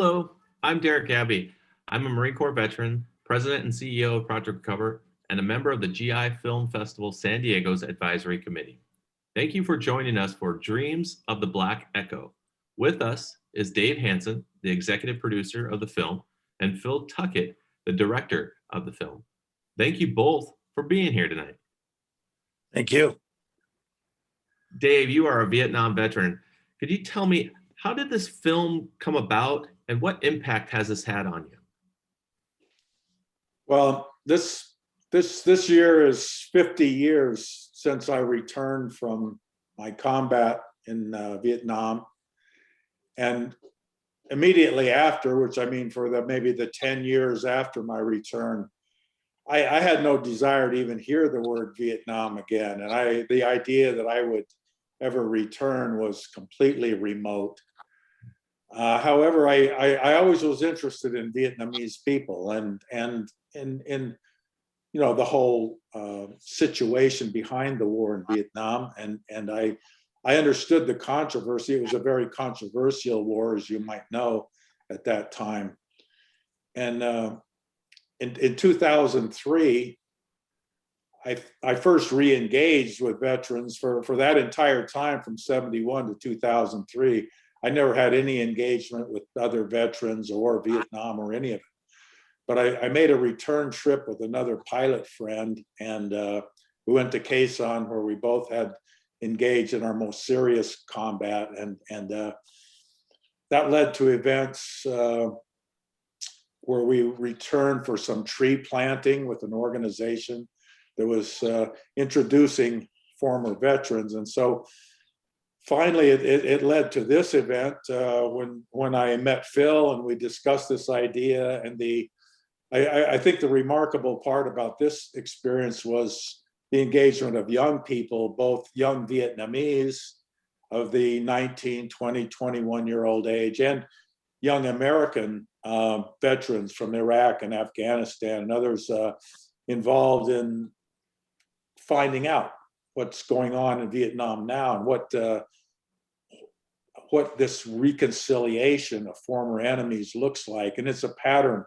Hello, I'm Derek Abbey. I'm a Marine Corps veteran, president and CEO of Project Recover, and a member of the GI Film Festival San Diego's Advisory Committee. Thank you for joining us for Dreams of the Black Echo. With us is Dave Hansen, the executive producer of the film, and Phil Tuckett, the director of the film. Thank you both for being here tonight. Thank you. Dave, you are a Vietnam veteran. Could you tell me, how did this film come about and what impact has this had on you? Well, this year is 50 years since I returned from my combat in Vietnam. And immediately after, which I mean for maybe the 10 years after my return, I had no desire to even hear the word Vietnam again. And the idea that I would ever return was completely remote. However, I always was interested in Vietnamese people and in the whole situation behind the war in Vietnam, and I understood the controversy. It was a very controversial war, as you might know, at that time. And in 2003, I first re-engaged with veterans for that entire time from 71 to 2003. I never had any engagement with other veterans or Vietnam or any of it. But I made a return trip with another pilot friend, and we went to Quezon, where we both had engaged in our most serious combat. And that led to events where we returned for some tree planting with an organization that was introducing former veterans. And so finally, it led to this event when I met Phil and we discussed this idea. And I think the remarkable part about this experience was the engagement of young people, both young Vietnamese of the 19, 20, 21-year-old age, and young American veterans from Iraq and Afghanistan and others involved in finding out what's going on in Vietnam now and what this reconciliation of former enemies looks like. And it's a pattern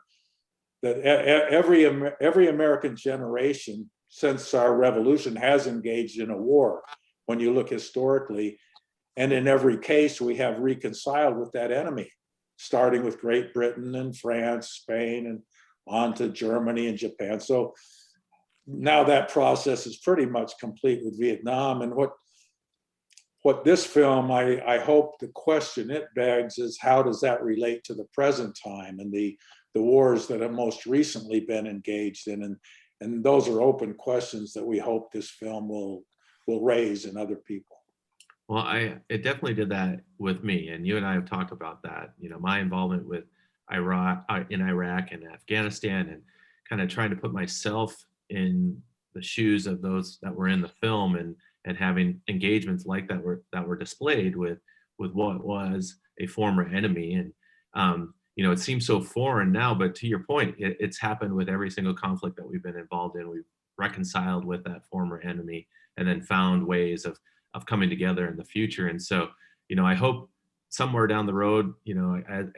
that every American generation since our revolution has engaged in a war, when you look historically. And in every case, we have reconciled with that enemy, starting with Great Britain and France, Spain, and on to Germany and Japan. So now that process is pretty much complete with Vietnam. And what this film, I hope the question it begs is, how does that relate to the present time and the wars that have most recently been engaged in? And those are open questions that we hope this film will raise in other people. Well, it definitely did that with me, and you and I have talked about that. You know, my involvement with Iraq and Afghanistan, and kind of trying to put myself in the shoes of those that were in the film, and having engagements like that were displayed with what was a former enemy. And it seems so foreign now, but to your point, it's happened with every single conflict that we've been involved in. We've reconciled with that former enemy and then found ways of coming together in the future. And so, I hope somewhere down the road,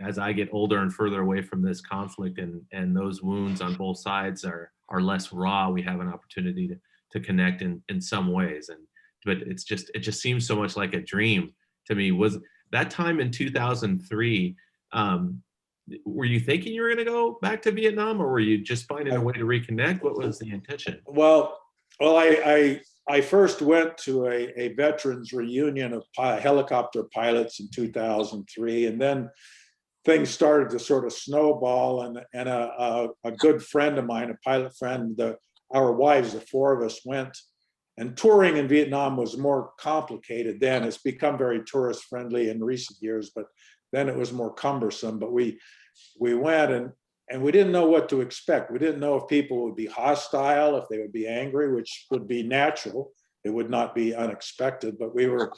as I get older and further away from this conflict, and those wounds on both sides are less raw, we have an opportunity to connect in some ways. But it just seems so much like a dream to me. Was that time in 2003, were you thinking you were going to go back to Vietnam, or were you just finding a way to reconnect? What was the intention? Well, I first went to a veterans reunion of helicopter pilots in 2003, and then things started to sort of snowball. And a good friend of mine, a pilot friend, our wives, the four of us, went. And touring in Vietnam was more complicated then. It's become very tourist friendly in recent years, but then it was more cumbersome. But we went, and we didn't know what to expect. We didn't know if people would be hostile, if they would be angry, which would be natural. It would not be unexpected, but we were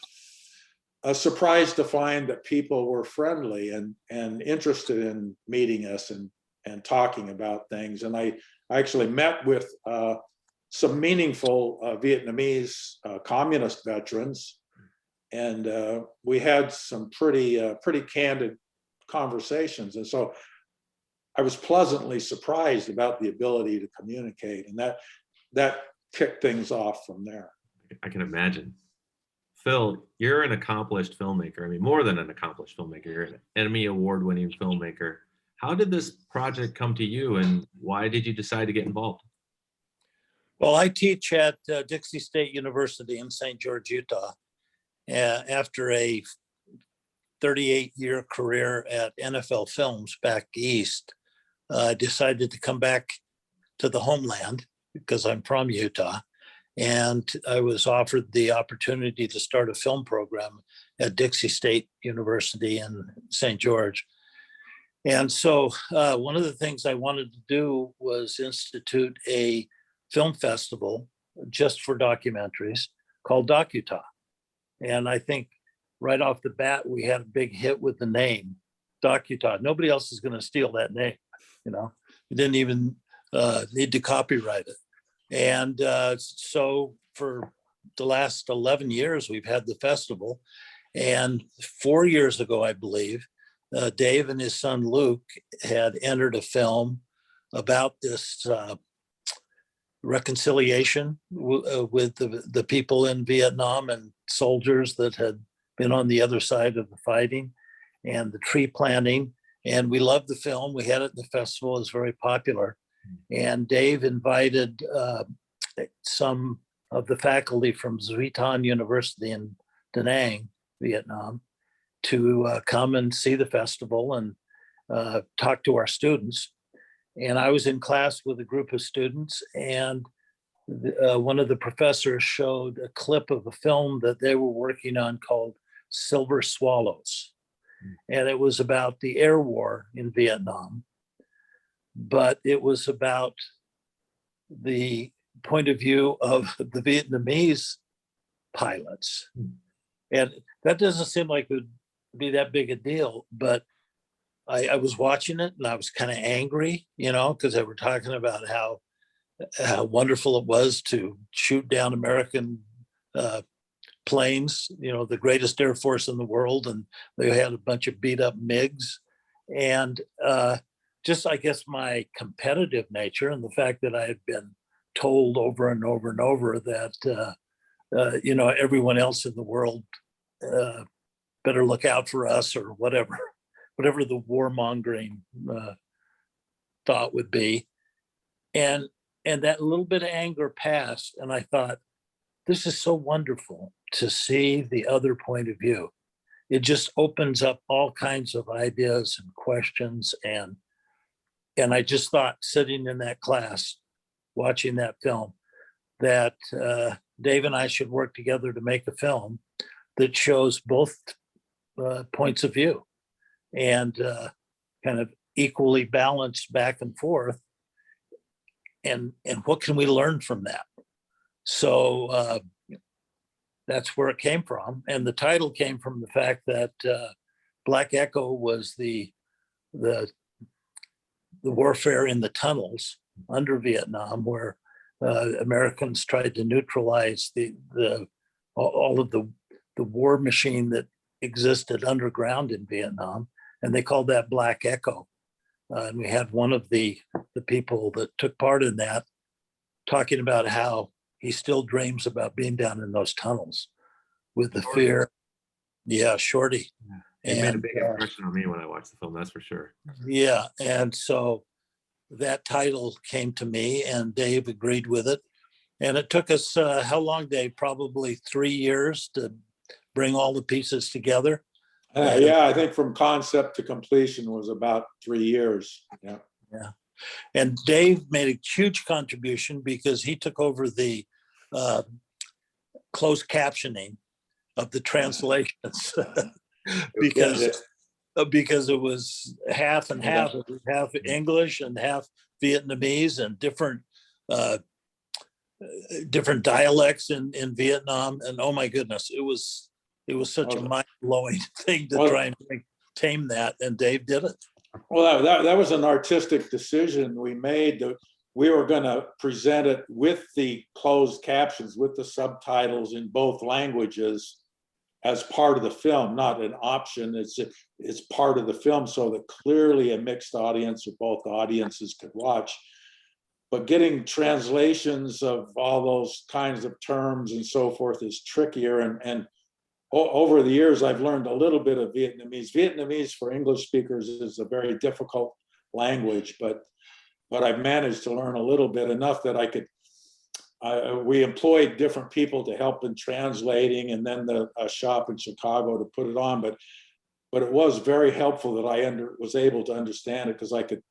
surprised to find that people were friendly and interested in meeting us and talking about things. And I actually met with some meaningful Vietnamese communist veterans, and we had some pretty candid conversations. And so I was pleasantly surprised about the ability to communicate, and that kicked things off from there. I can imagine. Phil, you're an accomplished filmmaker. I mean, more than an accomplished filmmaker. You're an Emmy award-winning filmmaker. How did this project come to you, and why did you decide to get involved? Well, I teach at Dixie State University in St. George, Utah. After a 38-year career at NFL Films back east, I decided to come back to the homeland because I'm from Utah. And I was offered the opportunity to start a film program at Dixie State University in St. George. And so one of the things I wanted to do was institute a film festival just for documentaries called DocuTah. And I think right off the bat, we had a big hit with the name DocuTah. Nobody else is going to steal that name. You know, we didn't even need to copyright it. And so for the last 11 years, we've had the festival. And 4 years ago, I believe, Dave and his son Luke had entered a film about this reconciliation with the people in Vietnam and soldiers that had been on the other side of the fighting, and the tree planting. And we loved the film. We had it in the festival. It was very popular. And Dave invited some of the faculty from Duy Thanh University in Da Nang, Vietnam, to come and see the festival and talk to our students. And I was in class with a group of students, and one of the professors showed a clip of a film that they were working on called Silver Swallows. And it was about the air war in Vietnam, but it was about the point of view of the Vietnamese pilots. And that doesn't seem like it would be that big a deal, but I was watching it and I was kind of angry, you know, because they were talking about how wonderful it was to shoot down American planes, you know, the greatest Air Force in the world, and they had a bunch of beat up MiGs. And just, I guess, my competitive nature and the fact that I had been told over and over and over that, you know, everyone else in the world better look out for us, or whatever the warmongering thought would be. And that little bit of anger passed, and I thought, this is so wonderful to see the other point of view. It just opens up all kinds of ideas and questions. And I just thought, sitting in that class, watching that film, that Dave and I should work together to make a film that shows both points of view and kind of equally balanced back and forth. And what can we learn from that? So that's where it came from. And the title came from the fact that Black Echo was the warfare in the under Vietnam, where Americans tried to neutralize all of the war machine that existed underground in Vietnam, and they called that Black Echo. And we had one of the people that took part in that talking about how he still dreams about being down in those tunnels with the fear. Yeah, Shorty. Yeah. It made a big impression on me when I watched the film, that's for sure. Yeah, and so that title came to me, and Dave agreed with it. And it took us, how long, Dave? Probably 3 years to bring all the pieces together. Yeah, I think from concept to completion was about 3 years. Yeah. Yeah. And Dave made a huge contribution because he took over the closed captioning of the translations because it was half and half. It was half English and half Vietnamese, and different dialects in Vietnam. And oh my goodness, it was such a mind-blowing thing to try and tame that, and Dave did it. Well, that was an artistic decision we made. That we were going to present it with the closed captions, with the subtitles in both languages, as part of the film, not an option. It's part of the film, so that clearly a mixed audience or both audiences could watch. But getting translations of all those kinds of terms and so forth is trickier. And over the years, I've learned a little bit of Vietnamese. Vietnamese for English speakers is a very difficult language, but I've managed to learn a little bit, enough that I could. We employed different people to help in translating, and then a shop in Chicago to put it on. But it was very helpful that I was able to understand it, because I could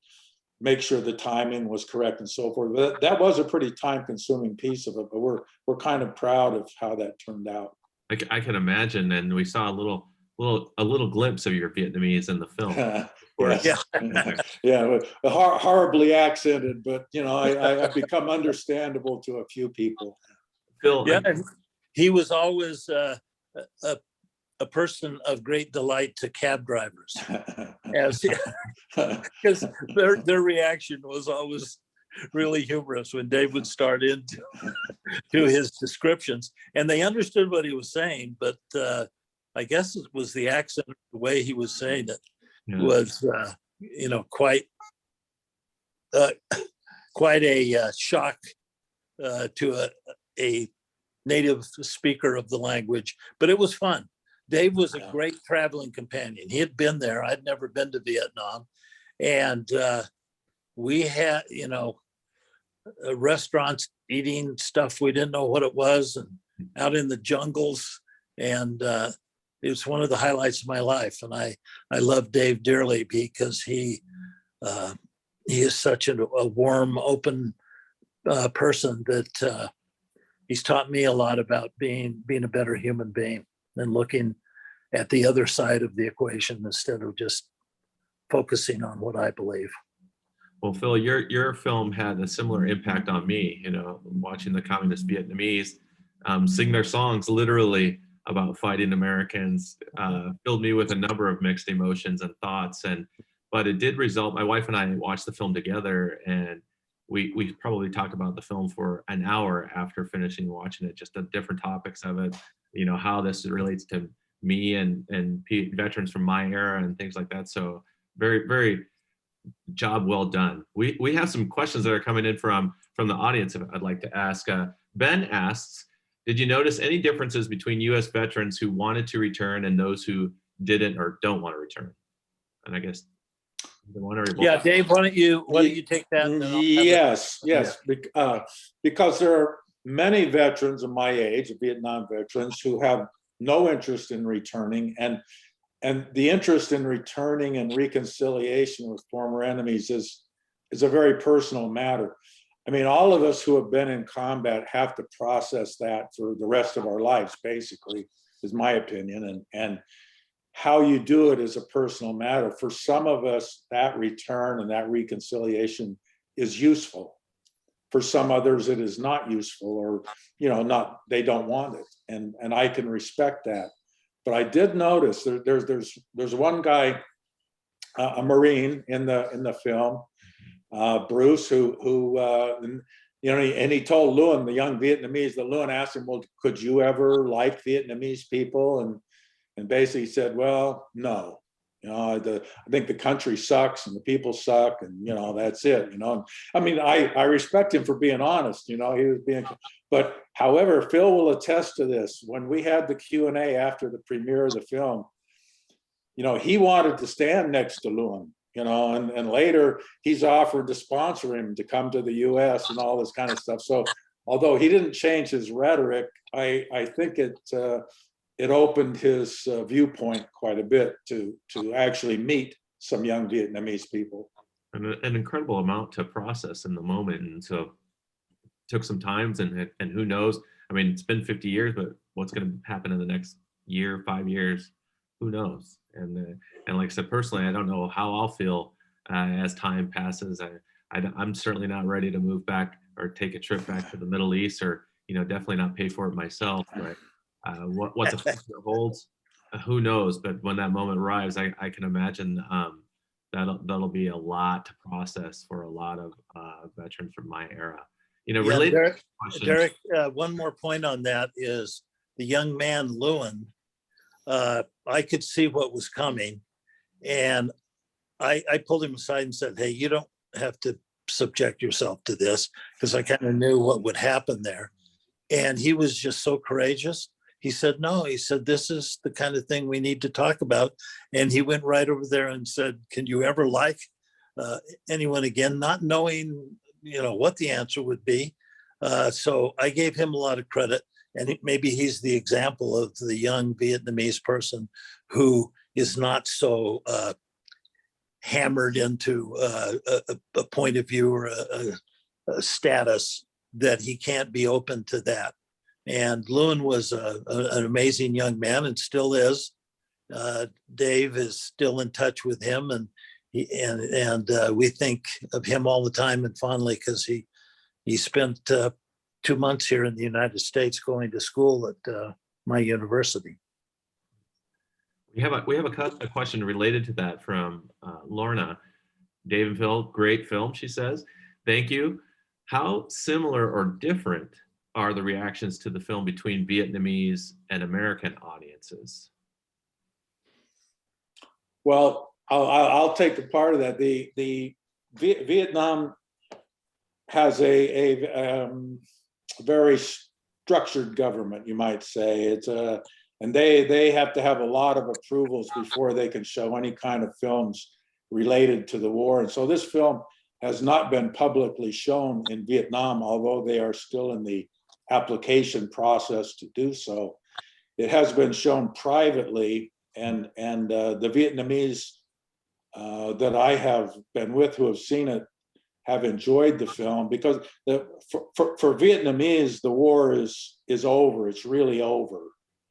make sure the timing was correct and so forth. But that was a pretty time-consuming piece of it. But we're kind of proud of how that turned out. I can imagine, and we saw a little glimpse of your Vietnamese in the film. Yes. Yeah, horribly accented, but I've become understandable to a few people. Phil, Yeah, he was always a person of great delight to cab drivers, because their reaction was always really humorous when Dave would start into his descriptions, and they understood what he was saying, but I guess it was the accent, the way he was saying it was, quite a shock to a native speaker of the language, but it was fun. Dave was a great traveling companion. He had been there. I'd never been to Vietnam, and we had, restaurants eating stuff we didn't know what it was, and out in the jungles, and it was one of the highlights of my life. And I love Dave dearly, because he is such a warm, open person that he's taught me a lot about being a better human being and looking at the other side of the equation instead of just focusing on what I believe. Well, Phil, your film had a similar impact on me. Watching the communist Vietnamese sing their songs literally about fighting Americans filled me with a number of mixed emotions and thoughts. But it did result. My wife and I watched the film together, and we probably talked about the film for an hour after finishing watching it, just the different topics of it. How this relates to me and veterans from my era and things like that. So very, very job well done. We have some questions that are coming in from the audience I'd like to ask. Ben asks, did you notice any differences between U.S. veterans who wanted to return and those who didn't or don't want to return? And I guess yeah, Dave, why don't you take that? Yes. Because there are many veterans of my age, Vietnam veterans, who have no interest in returning, and the interest in returning and reconciliation with former enemies is a very personal matter. I mean, all of us who have been in combat have to process that for the rest of our lives, basically, is my opinion. And how you do it is a personal matter. For some of us, that return and that reconciliation is useful. For some others, it is not useful, or they don't want it, and I can respect that. But I did notice there's one guy, a Marine in the film, Bruce, who and he told Lewin, the young Vietnamese, that Lewin asked him, well, could you ever like Vietnamese people? And basically said, well, no. I think the country sucks and the people suck, and that's it. I mean, I respect him for being honest. He was being, but however, Phil will attest to this. When we had the Q&A after the premiere of the film, he wanted to stand next to Lewin, and later he's offered to sponsor him to come to the U.S. and all this kind of stuff. So although he didn't change his rhetoric, I think it opened his viewpoint quite a bit to actually meet some young Vietnamese people. An incredible amount to process in the moment, and so it took some time, and who knows? I mean, it's been 50 years, but what's going to happen in the next year, 5 years? Who knows? And like I said, personally, I don't know how I'll feel as time passes. I'm certainly not ready to move back or take a trip back to the Middle East, or definitely not pay for it myself. But what the future holds, who knows? But when that moment arrives, I can imagine that'll be a lot to process for a lot of veterans from my era. Related Derek, one more point on that is the young man Lewin I could see what was coming. And I pulled him aside and said, hey, you don't have to subject yourself to this, because I kind of knew what would happen there. And he was just so courageous. He said, no, he said, this is the kind of thing we need to talk about. And he went right over there and said, can you ever like anyone again, not knowing, what the answer would be. So I gave him a lot of credit. And maybe he's the example of the young Vietnamese person who is not so hammered into a point of view or a status that he can't be open to that. And Lewin was an amazing young man and still is. Dave is still in touch with him, and we think of him all the time and fondly, because he spent 2 months here in the United States going to school at my university. We have a question related to that from Lorna. Dave and Phil, great film, she says. Thank you. How similar or different are the reactions to the film between Vietnamese and American audiences? Well, I'll take a part of that. The Vietnam has a very structured government, you might say. And they have to have a lot of approvals before they can show any kind of films related to the war. And so this film has not been publicly shown in Vietnam, although they are still in the application process to do so. It has been shown privately, and the Vietnamese that I have been with who have seen it have enjoyed the film, because for Vietnamese, the war is over. It's really over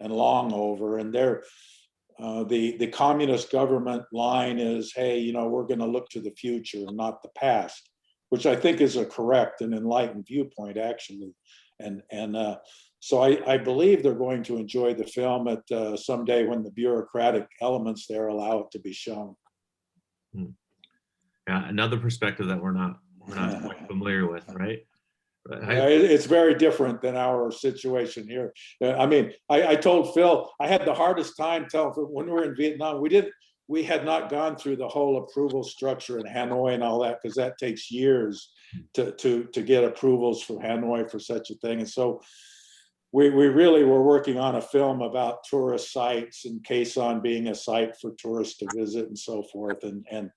and long over. And the communist government line is, hey, we're going to look to the future and not the past, which I think is a correct and enlightened viewpoint, actually. And so I believe they're going to enjoy the film at someday when the bureaucratic elements there allow it to be shown. Yeah, another perspective that we're not quite familiar with, right? It's very different than our situation here. I mean, I told Phil, I had the hardest time telling Phil, when we were in Vietnam, we had not gone through the whole approval structure in Hanoi and all that, because that takes years to get approvals from Hanoi for such a thing. And so we really were working on a film about tourist sites and Quai Son being a site for tourists to visit and so forth. And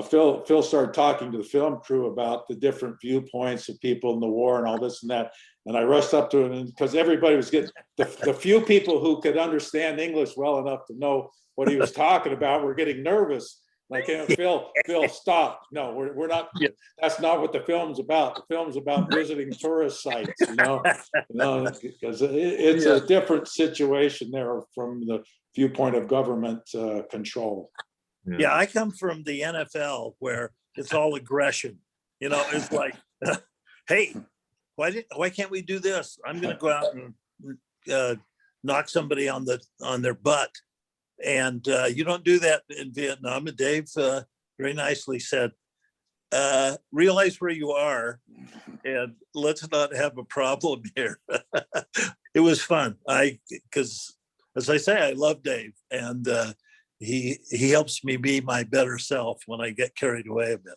Phil started talking to the film crew about the different viewpoints of people in the war and all this and that. And I rushed up to him, because everybody was getting, the few people who could understand English well enough to know what he was talking about were getting nervous. Like, Phil, stop. No, we're not, that's not what the film's about. The film's about visiting tourist sites, because it's a different situation there from the viewpoint of government control. Yeah, I come from the NFL where it's all aggression. It's like, hey, why can't we do this? I'm going to go out and knock somebody on their butt. And you don't do that in Vietnam. And Dave very nicely said, realize where you are and let's not have a problem here. It was fun. Because as I say, I love Dave, and he helps me be my better self when I get carried away a bit.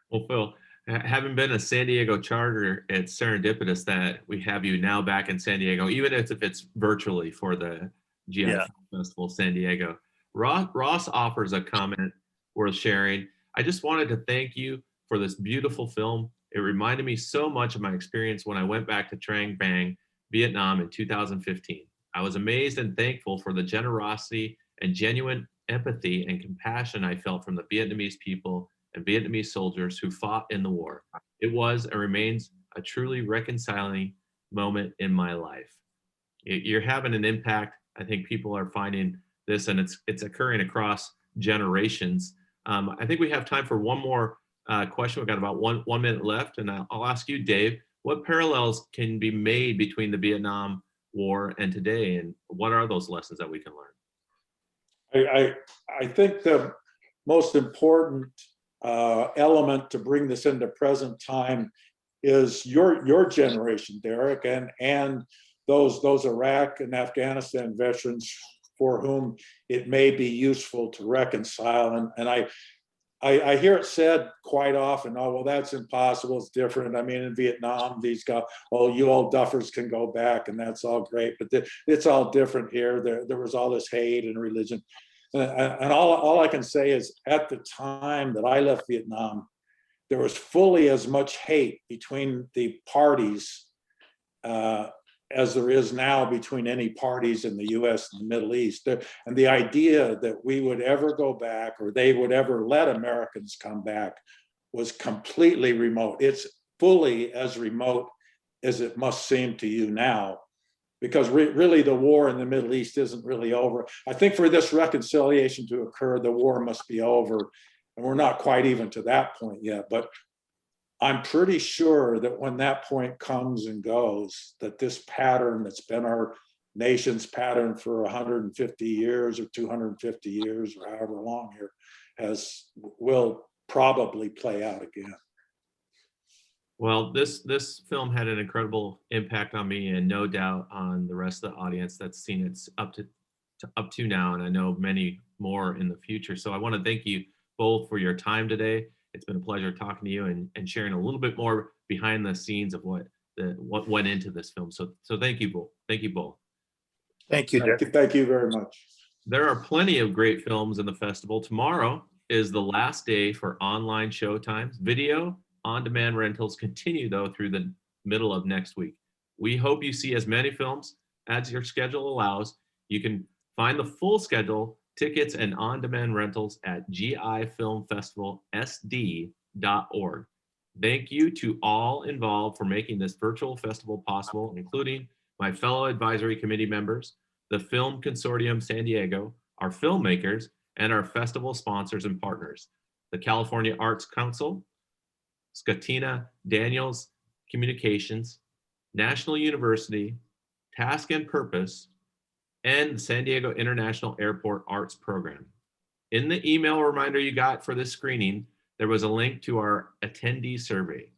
Well, Phil, having been a San Diego charter, it's serendipitous that we have you now back in San Diego, even if it's virtually for the GI Festival San Diego. Ross offers a comment worth sharing. I just wanted to thank you for this beautiful film. It reminded me so much of my experience when I went back to Trang Bang, Vietnam in 2015. I was amazed and thankful for the generosity and genuine empathy and compassion I felt from the Vietnamese people and Vietnamese soldiers who fought in the war. It was and remains a truly reconciling moment in my life. You're having an impact. I think people are finding this, and it's occurring across generations. I think we have time for one more question. We've got about one minute left, and I'll ask you, Dave, what parallels can be made between the Vietnam War and today, and what are those lessons that we can learn? I think the most important element to bring this into present time is your generation, Derek, and those Iraq and Afghanistan veterans for whom it may be useful to reconcile. And I hear it said quite often, oh, well, that's impossible. It's different. I mean, in Vietnam, these guys, oh, you old duffers can go back and that's all great. But it's all different here. There was all this hate and religion. And all I can say is at the time that I left Vietnam, there was fully as much hate between the parties as there is now between any parties in the US and the Middle East. And the idea that we would ever go back or they would ever let Americans come back was completely remote. It's fully as remote as it must seem to you now, because really the war in the Middle East isn't really over. I think for this reconciliation to occur, the war must be over. And we're not quite even to that point yet, but I'm pretty sure that when that point comes and goes, that this pattern that's been our nation's pattern for 150 years or 250 years or however long here will probably play out again. Well, this film had an incredible impact on me, and no doubt on the rest of the audience that's seen it up to now, and I know many more in the future. So I want to thank you both for your time today. It's been a pleasure talking to you and sharing a little bit more behind the scenes of what went into this film. So thank you both. Thank you both. Thank you, Derek. Thank you very much. There are plenty of great films in the festival. Tomorrow is the last day for online showtimes. Video on-demand rentals continue though through the middle of next week. We hope you see as many films as your schedule allows. You can find the full schedule, tickets, and on-demand rentals at gifilmfestivalsd.org. Thank you to all involved for making this virtual festival possible, including my fellow advisory committee members, the Film Consortium San Diego, our filmmakers, and our festival sponsors and partners, the California Arts Council, Scatina Daniels Communications, National University, Task and Purpose, and the San Diego International Airport Arts Program. In the email reminder you got for this screening, there was a link to our attendee survey.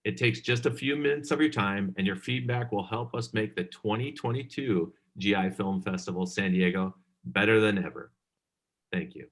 It takes just a few minutes of your time, and your feedback will help us make the 2022 GI Film Festival San Diego better than ever. Thank you.